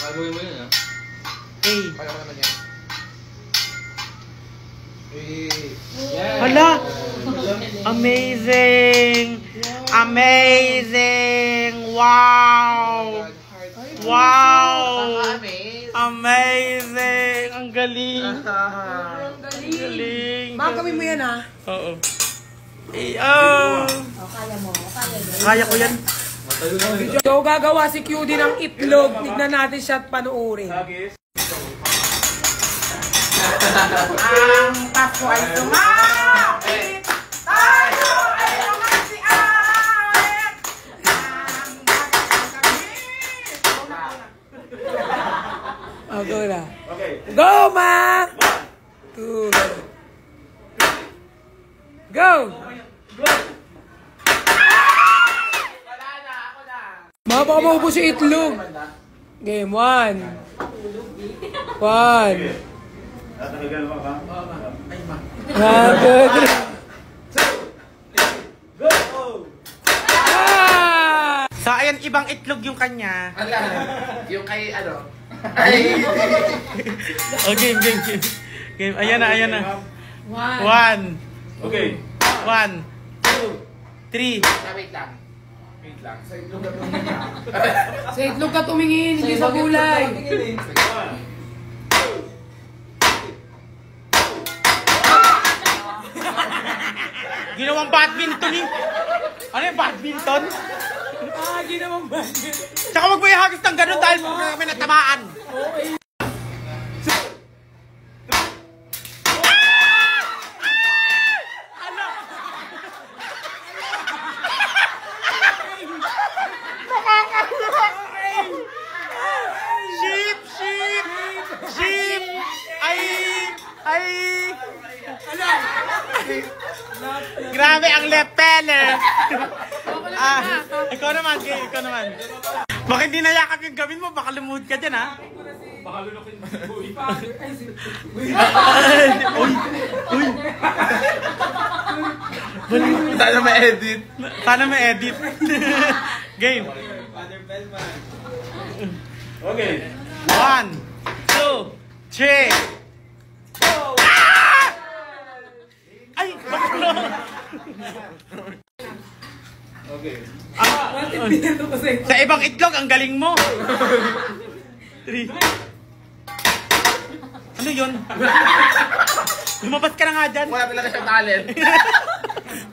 Gagawin mo yun, ha? Kaya ko naman yan. Hala! Amazing! Amazing! Wow! Wow! Amazing! Ang galing! Ang galing! Ma'am, gawin mo yan, ha? Oo. Kaya mo. Kaya ko yan. So, gagawa si QD ng itlog. Tignan natin siya at panuorin. Ang Pasko ay sumapit. Tayo ay lumasiawit. Ang magkakabit. Go na. Go, ma! 2. Go! Ma, baka maubos yung itlog. Game 1. 1. Tatagagal pa ba? Ay, ma. So, ayan, ibang itlog yung kanya. Yung kay ano? Oh, game. Game. Ayan na. 1. Okay. 1, 2, 3. Wait lang. Sa itlog ka tumingin, hindi sa gulay. Ginawang badminton eh. Ano yung badminton? Ginawang badminton. Tsaka wag mo ihagis ng ganun dahil kami natamaan. Sheep! Grabe ang lepeler! Ikaw naman. Baka hindi nayakap yung gawin mo, baka lumuhod ka dyan, ha? Baka lulukin mo si Boy. Sana ma-edit. Sana ma-edit. Game. Okay. 1, 2, 3. Ay! Baklo! Okay. Sa ibang itlog, ang galing mo! 3. Ano yun? Lumabas ka na nga dyan. Wala talaga siyang talent.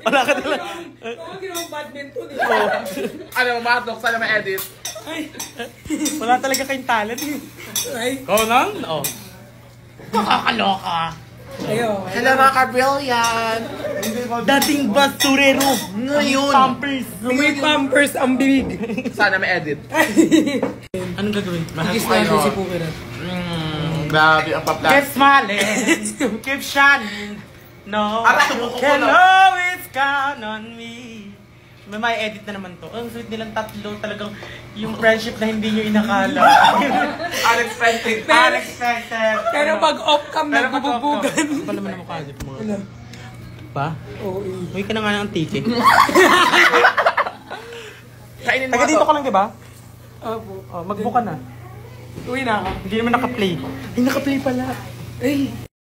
Wala ka talaga. Ginawang badminton eh. Ano mo matok? Sana ma-edit. Wala talaga kayong talent. Ikaw lang? Oo. Nakakaloka. Hello mga ka-brilliant. Dating basurero. Ngayon. Pampers. May pampers ang bibig. Sana ma-edit. Anong gagawin? Magis natin si Pukirat. Grabe ang pa-plastic. Keep smiling. Keep shining. No. Hello, it's count on me. May edit na naman to. Ang sweet nilang tatlo. Talagang yung friendship na hindi nyo inakala. Unexpected. Unexpected. Pero pag off-cam nagbububugan. Ano pa naman ang mukha dito mga? Pa? Oo. Uy ka na nga ng tiki. Kainin mo Taga dito ka lang, di ba? Opo. Oh, magbuka na. Uwi na ako. Hindi naman naka-play. Ay, naka-play pala. Ay.